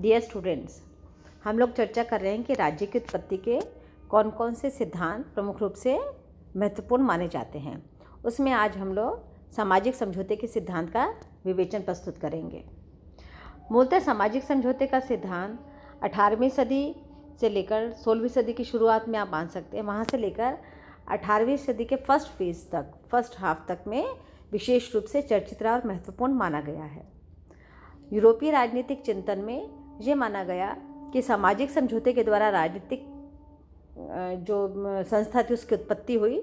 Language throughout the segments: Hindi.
डियर स्टूडेंट्स, हम लोग चर्चा कर रहे हैं कि राज्य की उत्पत्ति के कौन कौन से सिद्धांत प्रमुख रूप से महत्वपूर्ण माने जाते हैं। उसमें आज हम लोग सामाजिक समझौते के सिद्धांत का विवेचन प्रस्तुत करेंगे। मूलतः सामाजिक समझौते का सिद्धांत 18वीं सदी से लेकर 16वीं सदी की शुरुआत में आप मान सकते हैं, वहाँ से लेकर 18वीं सदी के फर्स्ट हाफ तक में विशेष रूप से चर्चित रहा और महत्वपूर्ण माना गया है। यूरोपीय राजनीतिक चिंतन में ये माना गया कि सामाजिक समझौते के द्वारा राजनीतिक जो संस्था थी उसकी उत्पत्ति हुई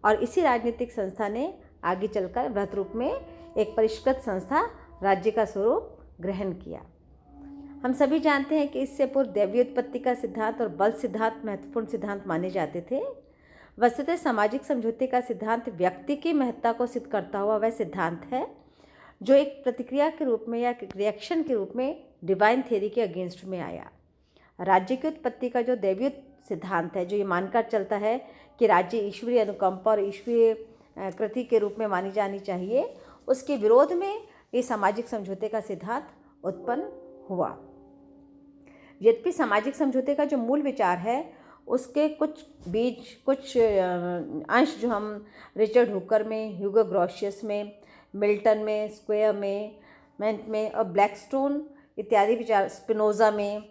और इसी राजनीतिक संस्था ने आगे चलकर वृहत रूप में एक परिष्कृत संस्था राज्य का स्वरूप ग्रहण किया। हम सभी जानते हैं कि इससे पूर्व दैवीय उत्पत्ति का सिद्धांत और बल सिद्धांत महत्वपूर्ण सिद्धांत माने जाते थे। वस्तुतः सामाजिक समझौते का सिद्धांत व्यक्ति की महत्ता को सिद्ध करता हुआ वह सिद्धांत है जो एक प्रतिक्रिया के रूप में या रिएक्शन के रूप में डिवाइन थ्योरी के अगेंस्ट में आया। राज्य की उत्पत्ति का जो दैवीय सिद्धांत है, जो ये मानकर चलता है कि राज्य ईश्वरीय अनुकंपा और ईश्वरीय कृति के रूप में मानी जानी चाहिए, उसके विरोध में ये सामाजिक समझौते का सिद्धांत उत्पन्न हुआ। यद्यपि सामाजिक समझौते का जो मूल विचार है उसके कुछ अंश जो हम रिचर्ड हुकर में, ह्यूगो ग्रोशियस में, मिल्टन में, स्क्वेयर में, मेंट में और ब्लैकस्टोन इत्यादि विचार, स्पिनोज़ा में,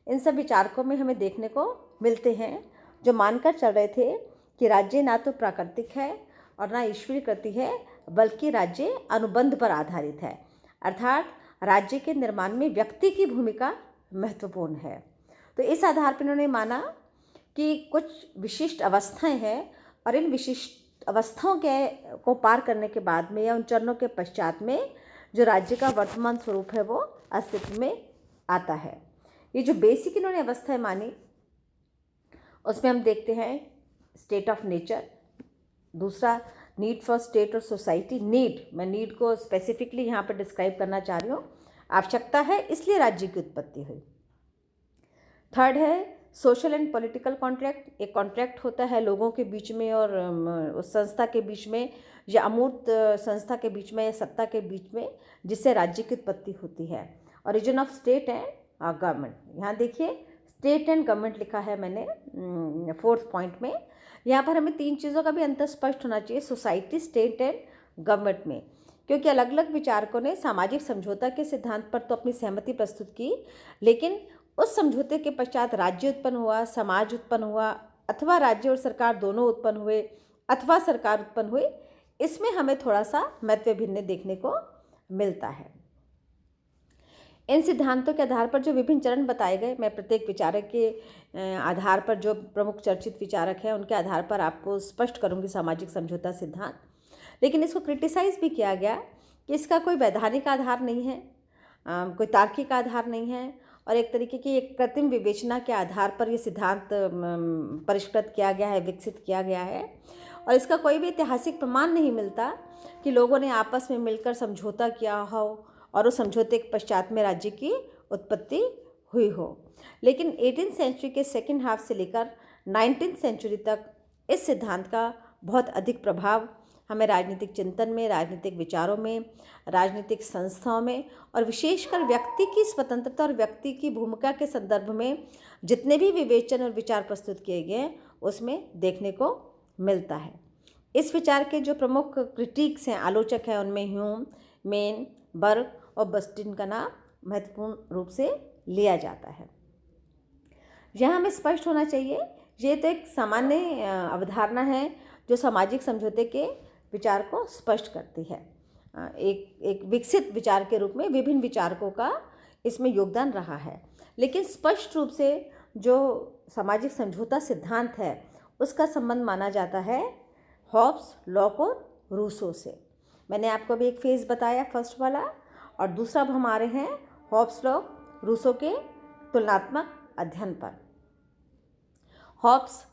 इन सब विचारकों में हमें देखने को मिलते हैं जो मानकर चल रहे थे कि राज्य ना तो प्राकृतिक है और ना ईश्वरीय कृति है, बल्कि राज्य अनुबंध पर आधारित है। अर्थात राज्य के निर्माण में व्यक्ति की भूमिका महत्वपूर्ण है। तो इस आधार पर इन्होंने माना कि कुछ विशिष्ट अवस्थाएं हैं और इन विशिष्ट अवस्थाओं को पार करने के बाद में या उन चरणों के पश्चात में जो राज्य का वर्तमान स्वरूप है वो अस्तित्व में आता है। ये जो बेसिक इन्होंने अवस्थाएं मानी उसमें हम देखते हैं स्टेट ऑफ नेचर, दूसरा नीड फॉर स्टेट और सोसाइटी। मैं नीड को स्पेसिफिकली यहाँ पर डिस्क्राइब करना चाह रही हूँ, आवश्यकता है इसलिए राज्य की उत्पत्ति हुई। थर्ड है सोशल एंड पॉलिटिकल कॉन्ट्रैक्ट। एक कॉन्ट्रैक्ट होता है लोगों के बीच में और उस संस्था के बीच में या अमूर्त संस्था के बीच में या सत्ता के बीच में, जिससे राज्य की उत्पत्ति होती है। Origin of state and government, यहाँ देखिए स्टेट एंड गवर्नमेंट लिखा है मैंने 4th पॉइंट में। यहाँ पर हमें 3 चीज़ों का भी अंतर स्पष्ट होना चाहिए सोसाइटी, स्टेट एंड गवर्नमेंट में, क्योंकि अलग अलग विचारकों ने सामाजिक समझौता के सिद्धांत पर तो अपनी सहमति प्रस्तुत की, लेकिन उस समझौते के पश्चात राज्य उत्पन्न हुआ, समाज उत्पन्न हुआ, अथवा राज्य और सरकार दोनों उत्पन्न हुए, अथवा सरकार उत्पन्न हुई, इसमें हमें थोड़ा सा महत्व भिन्न देखने को मिलता है। इन सिद्धांतों के आधार पर जो विभिन्न चरण बताए गए, मैं प्रत्येक विचारक के आधार पर जो प्रमुख चर्चित विचारक हैं उनके आधार पर आपको स्पष्ट करूंगी सामाजिक समझौता सिद्धांत। लेकिन इसको क्रिटिसाइज भी किया गया कि इसका कोई वैधानिक आधार नहीं है, कोई तार्किक आधार नहीं है और एक तरीके की एक कृत्रिम विवेचना के आधार पर यह सिद्धांत परिष्कृत किया गया है, विकसित किया गया है। और इसका कोई भी ऐतिहासिक प्रमाण नहीं मिलता कि लोगों ने आपस में मिलकर समझौता किया हो और उस समझौते के पश्चात में राज्य की उत्पत्ति हुई हो। लेकिन 18th सेंचुरी के सेकेंड हाफ से लेकर 19th सेंचुरी तक इस सिद्धांत का बहुत अधिक प्रभाव हमें राजनीतिक चिंतन में, राजनीतिक विचारों में, राजनीतिक संस्थाओं में और विशेषकर व्यक्ति की स्वतंत्रता और व्यक्ति की भूमिका के संदर्भ में जितने भी विवेचन और विचार प्रस्तुत किए गए हैं उसमें देखने को मिलता है। इस विचार के जो प्रमुख क्रिटिक्स हैं, आलोचक हैं, उनमें ह्यूम, मेन, बर्ग और बस्टिन का नाम महत्वपूर्ण रूप से लिया जाता है। यहाँ हमें स्पष्ट होना चाहिए, ये तो एक सामान्य अवधारणा है जो सामाजिक समझौते के विचार को स्पष्ट करती है। एक विकसित विचार के रूप में विभिन्न विचारकों का इसमें योगदान रहा है, लेकिन स्पष्ट रूप से जो सामाजिक समझौता सिद्धांत है उसका संबंध माना जाता है हॉब्स, लॉक और रूसो से। मैंने आपको भी एक फेज बताया फर्स्ट वाला, और दूसरा अब हम आ रहे हैं हॉब्स, लॉक, रूसो के तुलनात्मक अध्ययन पर। हॉब्स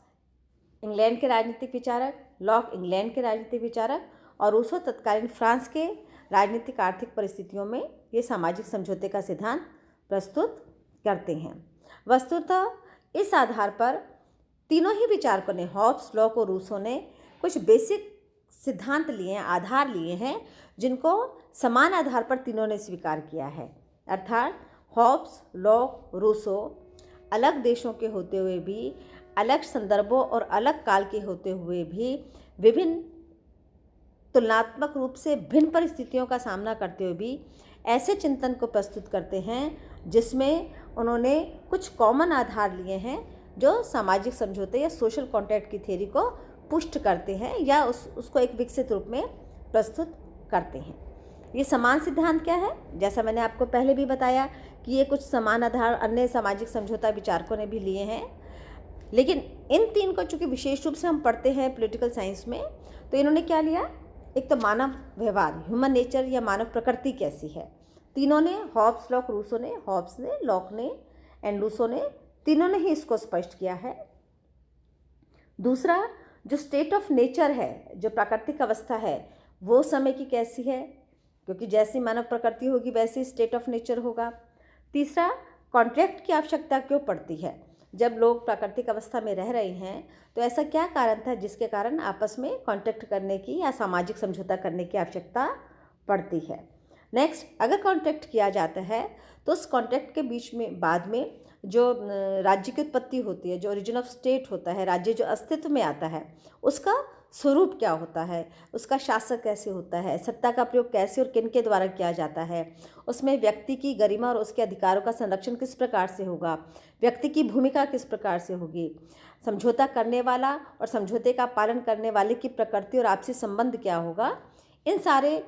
इंग्लैंड के राजनीतिक विचारक, लॉक इंग्लैंड के राजनीतिक विचारक और रूसो तत्कालीन फ्रांस के राजनीतिक आर्थिक परिस्थितियों में ये सामाजिक समझौते का सिद्धांत प्रस्तुत करते हैं। वस्तुतः इस आधार पर तीनों ही विचारकों ने, हॉब्स, लॉक और रूसो ने कुछ बेसिक सिद्धांत लिए हैं, आधार लिए हैं, जिनको समान आधार पर तीनों ने स्वीकार किया है। अर्थात हॉब्स, लॉक, रूसो अलग देशों के होते हुए भी, अलग संदर्भों और अलग काल के होते हुए भी विभिन्न तुलनात्मक रूप से भिन्न परिस्थितियों का सामना करते हुए भी ऐसे चिंतन को प्रस्तुत करते हैं जिसमें उन्होंने कुछ कॉमन आधार लिए हैं जो सामाजिक समझौते या सोशल कॉन्ट्रैक्ट की थ्योरी को पुष्ट करते हैं या उसको एक विकसित रूप में प्रस्तुत करते हैं। ये समान सिद्धांत क्या है? जैसा मैंने आपको पहले भी बताया कि ये कुछ समान आधार अन्य सामाजिक समझौता विचारकों ने भी लिए हैं, लेकिन इन तीन को चूँकि विशेष रूप से हम पढ़ते हैं पॉलिटिकल साइंस में, तो इन्होंने क्या लिया? एक तो मानव व्यवहार, ह्यूमन नेचर या मानव प्रकृति कैसी है। तीनों ने, हॉब्स, लॉक, रूसो ने, हॉब्स ने, लॉक ने एंड रूसो ने, तीनों ने ही इसको स्पष्ट किया है। दूसरा, जो स्टेट ऑफ नेचर है, जो प्राकृतिक अवस्था है, वो समय की कैसी है, क्योंकि जैसी मानव प्रकृति होगी वैसी स्टेट ऑफ नेचर होगा। तीसरा, कॉन्ट्रैक्ट की आवश्यकता क्यों पड़ती है? जब लोग प्राकृतिक अवस्था में रह रहे हैं तो ऐसा क्या कारण था जिसके कारण आपस में कॉन्ट्रैक्ट करने की या सामाजिक समझौता करने की आवश्यकता पड़ती है। नेक्स्ट, अगर कॉन्ट्रैक्ट किया जाता है तो उस कॉन्ट्रैक्ट के बीच में बाद में जो राज्य की उत्पत्ति होती है, जो ओरिजिन ऑफ स्टेट होता है, राज्य जो अस्तित्व में आता है, उसका स्वरूप क्या होता है, उसका शासक कैसे होता है, सत्ता का प्रयोग कैसे और किन के द्वारा किया जाता है, उसमें व्यक्ति की गरिमा और उसके अधिकारों का संरक्षण किस प्रकार से होगा, व्यक्ति की भूमिका किस प्रकार से होगी, समझौता करने वाला और समझौते का पालन करने वाले की प्रकृति और आपसी संबंध क्या होगा। इन सारे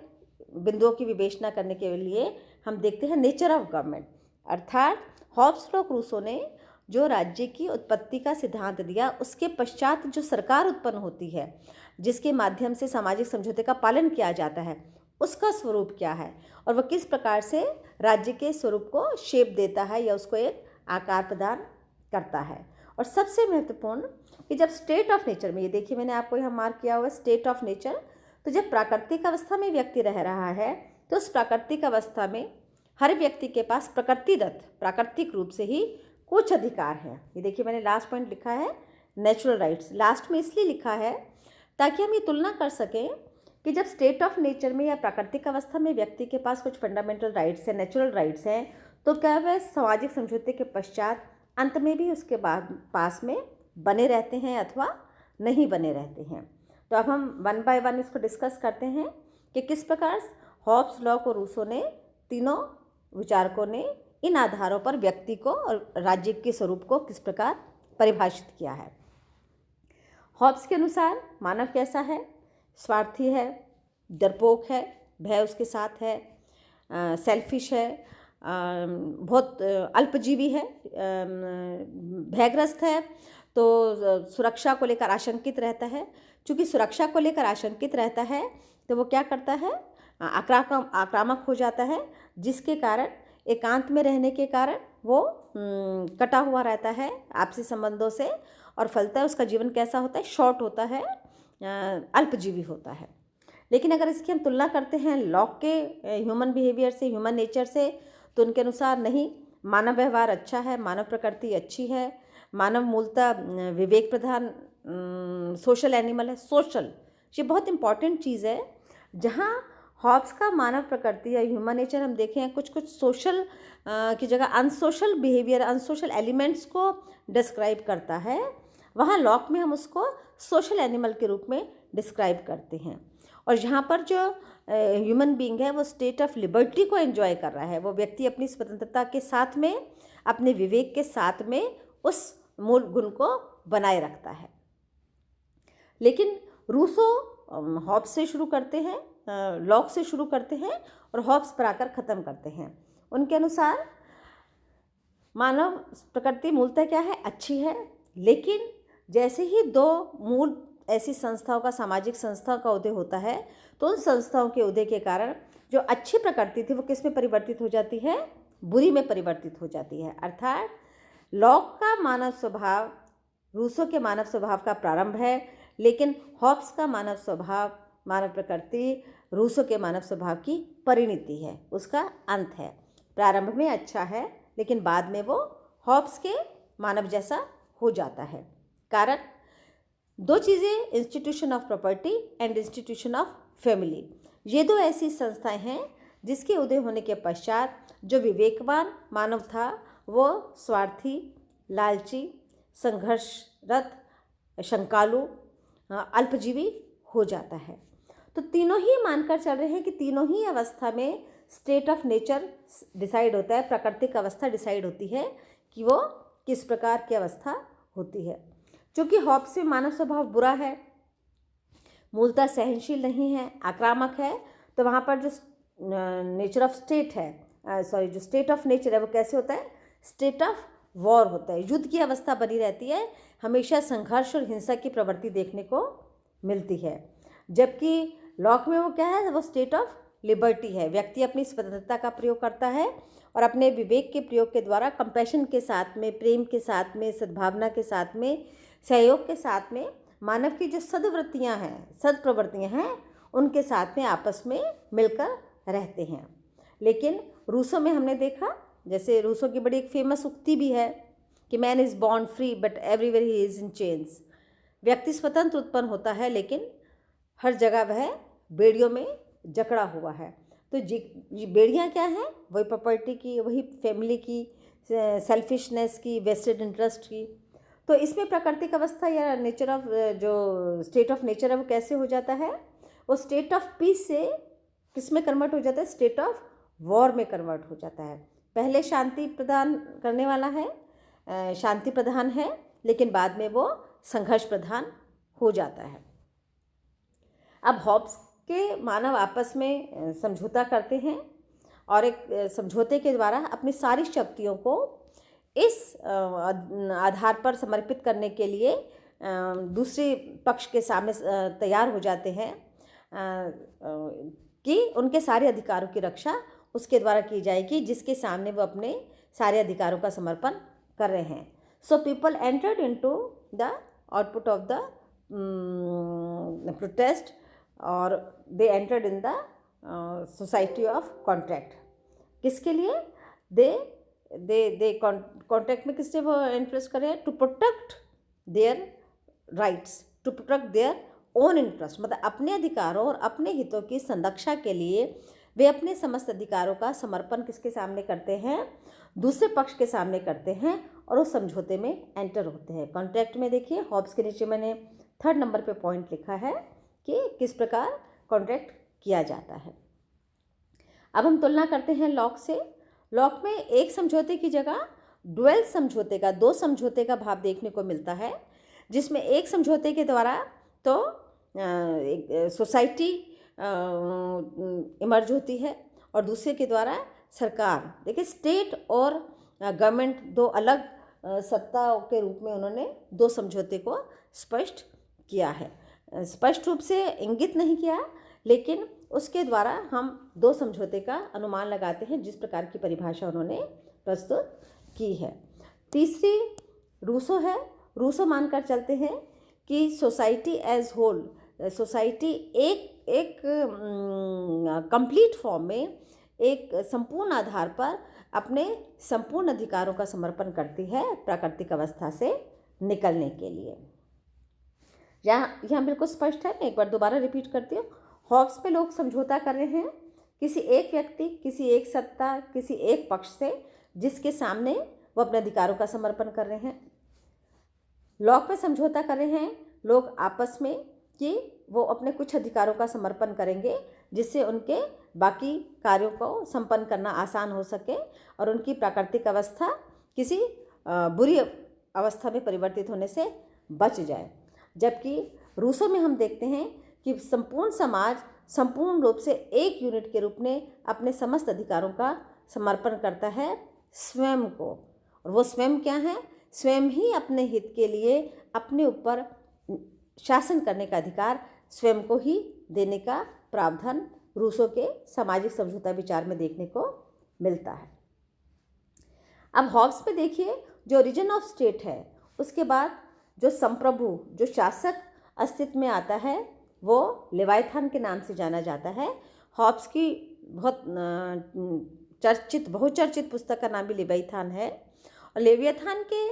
बिंदुओं की विवेचना करने के लिए हम देखते हैं नेचर ऑफ गवर्नमेंट। अर्थात हॉब्स, लॉक, रूसो ने जो राज्य की उत्पत्ति का सिद्धांत दिया, उसके पश्चात जो सरकार उत्पन्न होती है जिसके माध्यम से सामाजिक समझौते का पालन किया जाता है, उसका स्वरूप क्या है और वह किस प्रकार से राज्य के स्वरूप को शेप देता है या उसको एक आकार प्रदान करता है। और सबसे महत्वपूर्ण कि जब स्टेट ऑफ नेचर में, ये देखिए मैंने आपको यहाँ मार्क किया हुआ स्टेट ऑफ नेचर, तो जब प्राकृतिक अवस्था में व्यक्ति रह रहा है तो उस प्राकृतिक अवस्था में हर व्यक्ति के पास प्रकृतिदत्त, प्राकृतिक रूप से ही कुछ अधिकार हैं। ये देखिए मैंने लास्ट पॉइंट लिखा है नेचुरल राइट्स, लास्ट में इसलिए लिखा है ताकि हम ये तुलना कर सकें कि जब स्टेट ऑफ नेचर में या प्राकृतिक अवस्था में व्यक्ति के पास कुछ फंडामेंटल राइट्स हैं, नेचुरल राइट्स हैं, तो क्या वह सामाजिक समझौते के पश्चात अंत में भी उसके बाद पास में बने रहते हैं अथवा नहीं बने रहते हैं। तो अब हम वन बाय वन इसको डिस्कस करते हैं कि किस प्रकार हॉब्स, लॉक और रूसो ने, तीनों विचारकों ने इन आधारों पर व्यक्ति को और राज्य के स्वरूप को किस प्रकार परिभाषित किया है। हॉब्स के अनुसार मानव कैसा है? स्वार्थी है, डरपोक है, भय उसके साथ है, सेल्फिश है, बहुत अल्पजीवी है, भयग्रस्त है, तो सुरक्षा को लेकर आशंकित रहता है। चूँकि सुरक्षा को लेकर आशंकित रहता है तो वो क्या करता है? आक्रामक हो जाता है, जिसके कारण एकांत में रहने के कारण वो कटा हुआ रहता है आपसी संबंधों से और फलतः उसका जीवन कैसा होता है? शॉर्ट होता है, अल्पजीवी होता है। लेकिन अगर इसकी हम तुलना करते हैं लॉक के ह्यूमन बिहेवियर से, ह्यूमन नेचर से, तो उनके अनुसार नहीं, मानव व्यवहार अच्छा है, मानव प्रकृति अच्छी है, मानव मूलतः विवेक प्रधान सोशल एनिमल है। सोशल, ये बहुत इंपॉर्टेंट चीज़ है। जहाँ हॉब्स का मानव प्रकृति या ह्यूमन नेचर हम देखें कुछ सोशल की जगह अनसोशल बिहेवियर, अनसोशल एलिमेंट्स को डिस्क्राइब करता है, वहाँ लॉक में हम उसको सोशल एनिमल के रूप में डिस्क्राइब करते हैं। और यहाँ पर जो ह्यूमन बीइंग है वो स्टेट ऑफ लिबर्टी को एंजॉय कर रहा है, वो व्यक्ति अपनी स्वतंत्रता के साथ में, अपने विवेक के साथ में उस मूल गुण को बनाए रखता है। लेकिन रूसो हॉब्स से शुरू करते हैं, लॉक से शुरू करते हैं और हॉब्स पर आकर ख़त्म करते हैं। उनके अनुसार मानव प्रकृति मूलतः क्या है? अच्छी है, लेकिन जैसे ही दो मूल ऐसी संस्थाओं का, सामाजिक संस्थाओं का उदय होता है, तो उन संस्थाओं के उदय के कारण जो अच्छी प्रकृति थी वो किस में परिवर्तित हो जाती है? बुरी में परिवर्तित हो जाती है। अर्थात लॉक का मानव स्वभाव रूसो के मानव स्वभाव का प्रारंभ है, लेकिन हॉब्स का मानव स्वभाव, मानव प्रकृति रूसो के मानव स्वभाव की परिणति है, उसका अंत है। प्रारंभ में अच्छा है लेकिन बाद में वो हॉब्स के मानव जैसा हो जाता है। कारण दो चीज़ें, institution of property and institution of family, ये दो ऐसी संस्थाएं हैं जिसके उदय होने के पश्चात जो विवेकवान मानव था वो स्वार्थी, लालची, संघर्षरत, शंकालु, अल्पजीवी हो जाता है। तो तीनों ही मानकर चल रहे हैं कि तीनों ही अवस्था में स्टेट ऑफ नेचर डिसाइड होता है, प्राकृतिक अवस्था डिसाइड होती है कि वो किस प्रकार की अवस्था होती है। क्योंकि हॉब्स में मानव स्वभाव बुरा है, मूलतः सहनशील नहीं है, आक्रामक है, तो वहाँ पर जो नेचर ऑफ स्टेट है, जो स्टेट ऑफ नेचर है वो कैसे होता है, स्टेट ऑफ वॉर होता है, युद्ध की अवस्था बनी रहती है, हमेशा संघर्ष और हिंसा की प्रवृत्ति देखने को मिलती है। जबकि लॉक में वो क्या है, वो स्टेट ऑफ लिबर्टी है, व्यक्ति अपनी स्वतंत्रता का प्रयोग करता है और अपने विवेक के प्रयोग के द्वारा कंपैशन के साथ में, प्रेम के साथ में, सद्भावना के साथ में, सहयोग के साथ में मानव की जो सद्वृत्तियाँ हैं, सद्प्रवृत्तियाँ हैं, उनके साथ में आपस में मिलकर रहते हैं। लेकिन रूसो में हमने देखा, जैसे रूसो की बड़ी एक फेमस उक्ति भी है कि man is born free but everywhere he is in chains. व्यक्ति स्वतंत्र उत्पन्न होता है लेकिन हर जगह वह बेड़ियों में जकड़ा हुआ है। तो ये बेड़ियाँ क्या हैं, वही प्रॉपर्टी की, वही फैमिली की, सेल्फिशनेस की, वेस्टेड इंटरेस्ट की। तो इसमें प्राकृतिक अवस्था या नेचर ऑफ जो स्टेट ऑफ नेचर है वो कैसे हो जाता है, वो स्टेट ऑफ पीस से किस में कन्वर्ट हो जाता है, स्टेट ऑफ वॉर में कन्वर्ट हो जाता है। पहले शांति प्रदान करने वाला है, शांति प्रधान है, लेकिन बाद में वो संघर्ष प्रधान हो जाता है। अब हॉब्स के मानव आपस में समझौता करते हैं और एक समझौते के द्वारा अपनी सारी शक्तियों को इस आधार पर समर्पित करने के लिए दूसरे पक्ष के सामने तैयार हो जाते हैं कि उनके सारे अधिकारों की रक्षा उसके द्वारा की जाएगी जिसके सामने वो अपने सारे अधिकारों का समर्पण कर रहे हैं। So people entered into the output of the protest और they entered in the society of contract. किसके लिए? दे कॉन्ट्रैक्ट में किससे वो इंटरेस्ट कर रहे हैं? To protect their rights, to protect their own interest, मतलब अपने अधिकारों और अपने हितों की संरक्षा के लिए वे अपने समस्त अधिकारों का समर्पण किसके सामने करते हैं? दूसरे पक्ष के सामने करते हैं और उस समझौते में एंटर होते हैं। कॉन्ट्रैक्ट में देखिए, हॉब्स के नीचे मैंने 3rd नंबर पे पॉइंट लिखा है कि किस प्रकार कॉन्ट्रैक्ट किया जाता है। अब हम तुलना करते हैं लॉक से। लॉक में एक समझौते की जगह डुअल समझौते का, 2 समझौते का भाव देखने को मिलता है, जिसमें एक समझौते के द्वारा तो एक सोसाइटी इमर्ज होती है और दूसरे के द्वारा सरकार। देखिए, स्टेट और गवर्नमेंट 2 अलग सत्ताओं के रूप में उन्होंने 2 समझौते को स्पष्ट किया है। स्पष्ट रूप से इंगित नहीं किया, लेकिन उसके द्वारा हम 2 समझौते का अनुमान लगाते हैं जिस प्रकार की परिभाषा उन्होंने प्रस्तुत की है। तीसरी रूसो है। रूसो मानकर चलते हैं कि सोसाइटी एज होल, सोसाइटी एक कंप्लीट फॉर्म में, एक संपूर्ण आधार पर अपने संपूर्ण अधिकारों का समर्पण करती है प्राकृतिक अवस्था से निकलने के लिए। यहाँ बिल्कुल स्पष्ट है। मैं एक बार दोबारा रिपीट करती हूँ। हॉब्स पे लोग समझौता कर रहे हैं किसी एक व्यक्ति, किसी एक सत्ता, किसी एक पक्ष से जिसके सामने वो अपने अधिकारों का समर्पण कर रहे हैं। लॉक पे समझौता कर रहे हैं लोग आपस में कि वो अपने कुछ अधिकारों का समर्पण करेंगे जिससे उनके बाकी कार्यों को संपन्न करना आसान हो सके और उनकी प्राकृतिक अवस्था किसी बुरी अवस्था में परिवर्तित होने से बच जाए। जबकि रूसो में हम देखते हैं कि संपूर्ण समाज संपूर्ण रूप से एक यूनिट के रूप में अपने समस्त अधिकारों का समर्पण करता है स्वयं को, और वो स्वयं क्या है? स्वयं ही अपने हित के लिए अपने ऊपर शासन करने का अधिकार स्वयं को ही देने का प्रावधान रूसो के सामाजिक समझौता विचार में देखने को मिलता है। अब हॉब्स पे देखिए, जो ओरिजिन ऑफ स्टेट है, उसके बाद जो संप्रभु, जो शासक अस्तित्व में आता है, वो लेवाइथान के नाम से जाना जाता है। हॉब्स की बहुचर्चित पुस्तक का नाम भी लेवाइथान है। और लेवियाथान के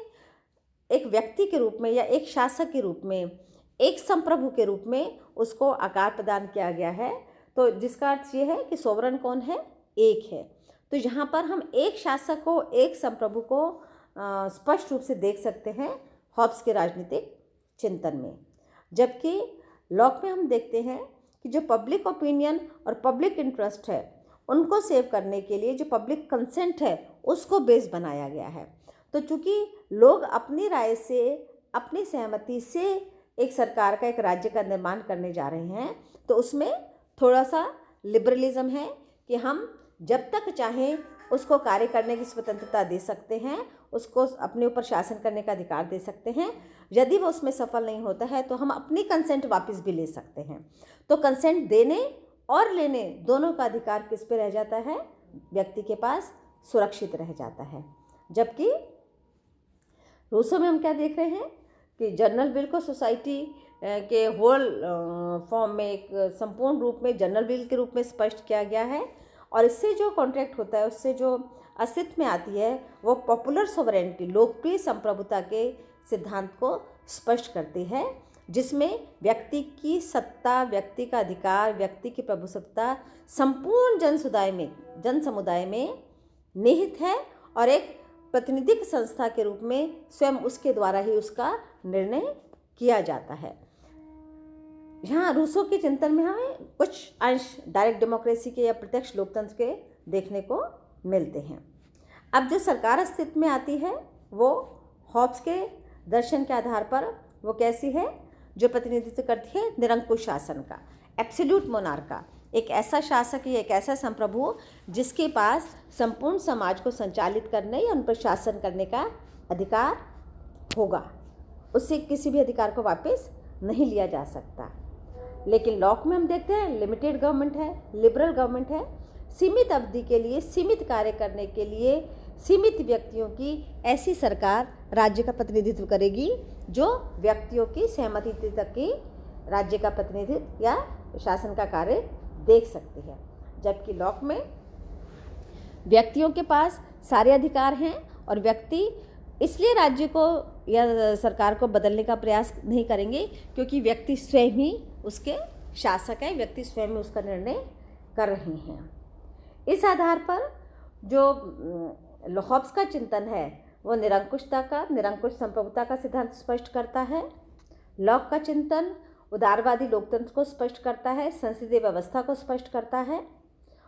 एक व्यक्ति के रूप में या एक शासक के रूप में, एक संप्रभु के रूप में उसको आकार प्रदान किया गया है। तो जिसका अर्थ ये है कि सोवरन कौन है? एक है। तो यहाँ पर हम एक शासक को, एक संप्रभु को स्पष्ट रूप से देख सकते हैं हॉब्स के राजनीतिक चिंतन में। जबकि लॉक में हम देखते हैं कि जो पब्लिक ओपिनियन और पब्लिक इंटरेस्ट है उनको सेव करने के लिए जो पब्लिक कंसेंट है उसको बेस बनाया गया है। तो चूँकि लोग अपनी राय से, अपनी सहमति से एक सरकार का, एक राज्य का निर्माण करने जा रहे हैं, तो उसमें थोड़ा सा लिबरलिज्म है कि हम जब तक चाहें उसको कार्य करने की स्वतंत्रता दे सकते हैं, उसको अपने ऊपर शासन करने का अधिकार दे सकते हैं। यदि वो उसमें सफल नहीं होता है तो हम अपनी कंसेंट वापस भी ले सकते हैं। तो कंसेंट देने और लेने दोनों का अधिकार किस पे रह जाता है? व्यक्ति के पास सुरक्षित रह जाता है। जबकि रूसो में हम क्या देख रहे हैं कि जनरल विल को सोसाइटी के होल फॉर्म में, एक संपूर्ण रूप में जनरल विल के रूप में स्पष्ट किया गया है। और इससे जो कॉन्ट्रैक्ट होता है, उससे जो अस्तित्व में आती है, वो पॉपुलर सोवरेनिटी, लोकप्रिय संप्रभुता के सिद्धांत को स्पष्ट करती है, जिसमें व्यक्ति की सत्ता, व्यक्ति का अधिकार, व्यक्ति की प्रभुसत्ता संपूर्ण जन समुदाय में निहित है और एक प्रातिनिधिक संस्था के रूप में स्वयं उसके द्वारा ही उसका निर्णय किया जाता है। यहाँ रूसो के चिंतन में हमें कुछ अंश डायरेक्ट डेमोक्रेसी के या प्रत्यक्ष लोकतंत्र के देखने को मिलते हैं। अब जो सरकार अस्तित्व में आती है वो हॉब्स के दर्शन के आधार पर वो कैसी है? जो प्रतिनिधित्व करती है निरंकुश शासन का, एब्सोल्यूट मोनार्क का। एक ऐसा शासक या एक ऐसा संप्रभु जिसके पास संपूर्ण समाज को संचालित करने या उन पर शासन करने का अधिकार होगा, उससे किसी भी अधिकार को वापस नहीं लिया जा सकता। लेकिन लॉक में हम देखते हैं लिमिटेड गवर्नमेंट है, लिबरल गवर्नमेंट है। सीमित अवधि के लिए, सीमित कार्य करने के लिए, सीमित व्यक्तियों की ऐसी सरकार राज्य का प्रतिनिधित्व करेगी जो व्यक्तियों की सहमति तक की राज्य का प्रतिनिधित्व या शासन का कार्य देख सकती है। जबकि लॉक में व्यक्तियों के पास सारे अधिकार हैं और व्यक्ति इसलिए राज्य को या सरकार को बदलने का प्रयास नहीं करेंगे क्योंकि व्यक्ति स्वयं ही उसके शासक है, व्यक्ति स्वयं ही उसका निर्णय कर रहे हैं। इस आधार पर जो हॉब्स का चिंतन है वो निरंकुशता का, निरंकुश संप्रभुता का सिद्धांत स्पष्ट करता है। लॉक का चिंतन उदारवादी लोकतंत्र को स्पष्ट करता है, संसदीय व्यवस्था को स्पष्ट करता है।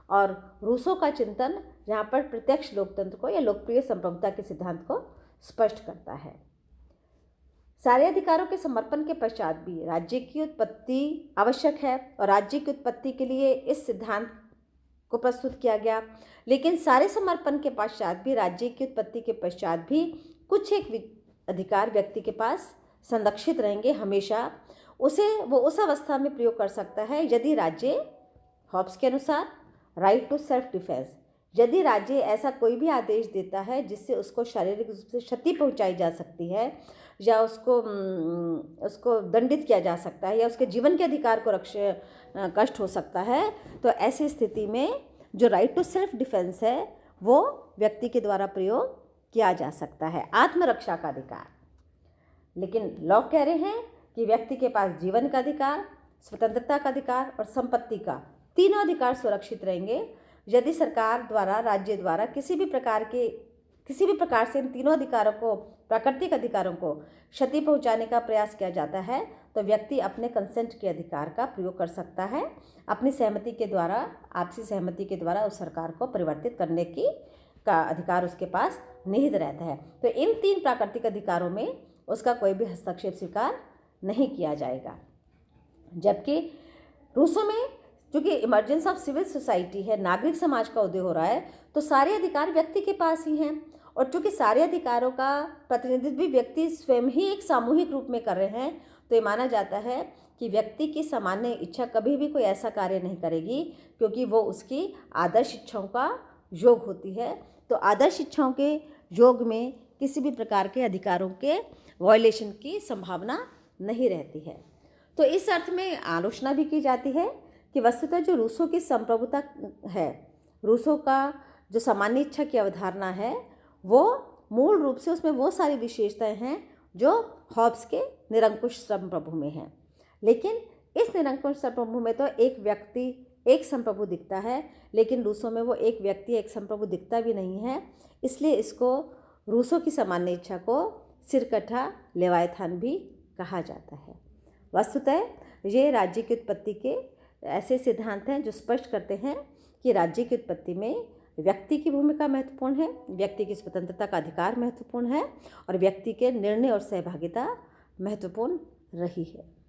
और रूसो का चिंतन यहाँ पर प्रत्यक्ष लोकतंत्र को या लोकप्रिय संप्रभुता के सिद्धांत को स्पष्ट करता है। सारे अधिकारों के समर्पण के पश्चात भी राज्य की उत्पत्ति आवश्यक है और राज्य की उत्पत्ति के लिए इस सिद्धांत को प्रस्तुत किया गया। लेकिन सारे समर्पण के पश्चात भी, राज्य की उत्पत्ति के पश्चात भी कुछ एक अधिकार व्यक्ति के पास संरक्षित रहेंगे हमेशा। उसे वो उस अवस्था में प्रयोग कर सकता है यदि राज्य, हॉब्स के अनुसार, राइट टू सेल्फ डिफेंस, यदि राज्य ऐसा कोई भी आदेश देता है जिससे उसको शारीरिक रूप से क्षति पहुंचाई जा सकती है या उसको दंडित किया जा सकता है या उसके जीवन के अधिकार को कष्ट हो सकता है, तो ऐसी स्थिति में जो राइट टू सेल्फ डिफेंस है वो व्यक्ति के द्वारा प्रयोग किया जा सकता है, आत्मरक्षा का अधिकार। लेकिन लॉक कह रहे हैं कि व्यक्ति के पास जीवन का अधिकार, स्वतंत्रता का अधिकार और संपत्ति का तीनों अधिकार सुरक्षित रहेंगे यदि सरकार द्वारा, राज्य द्वारा किसी भी प्रकार से इन तीनों अधिकारों को, प्राकृतिक अधिकारों को क्षति पहुंचाने का प्रयास किया जाता है तो व्यक्ति अपने कंसेंट के अधिकार का प्रयोग कर सकता है। अपनी सहमति के द्वारा, आपसी सहमति के द्वारा उस सरकार को परिवर्तित करने का अधिकार उसके पास निहित रहता है। तो इन तीन प्राकृतिक अधिकारों में उसका कोई भी हस्तक्षेप स्वीकार नहीं किया जाएगा। जबकि रूसो में क्योंकि इमर्जेंस ऑफ सिविल सोसाइटी है, नागरिक समाज का उदय हो रहा है, तो सारे अधिकार व्यक्ति के पास ही हैं। और चूँकि सारे अधिकारों का प्रतिनिधित्व भी व्यक्ति स्वयं ही एक सामूहिक रूप में कर रहे हैं, तो ये माना जाता है कि व्यक्ति की सामान्य इच्छा कभी भी कोई ऐसा कार्य नहीं करेगी क्योंकि वो उसकी आदर्श इच्छाओं का योग होती है। तो आदर्श इच्छाओं के योग में किसी भी प्रकार के अधिकारों के वायलेशन की संभावना नहीं रहती है। तो इस अर्थ में आलोचना भी की जाती है कि वस्तुतः जो रूसो की संप्रभुता है, रूसो का जो सामान्य इच्छा की अवधारणा है, वो मूल रूप से उसमें वो सारी विशेषताएं हैं जो हॉब्स के निरंकुश संप्रभु में हैं। लेकिन इस निरंकुश संप्रभु में तो एक व्यक्ति एक संप्रभु दिखता है, लेकिन रूसों में वो एक व्यक्ति एक संप्रभु दिखता भी नहीं है। इसलिए इसको रूसों की सामान्य इच्छा को सिरकथा लेवायथान भी कहा जाता है। वस्तुतः ये राज्य की उत्पत्ति के ऐसे सिद्धांत हैं जो स्पष्ट करते हैं कि राज्य की उत्पत्ति में व्यक्ति की भूमिका महत्वपूर्ण है, व्यक्ति की स्वतंत्रता का अधिकार महत्वपूर्ण है और व्यक्ति के निर्णय और सहभागिता महत्वपूर्ण रही है।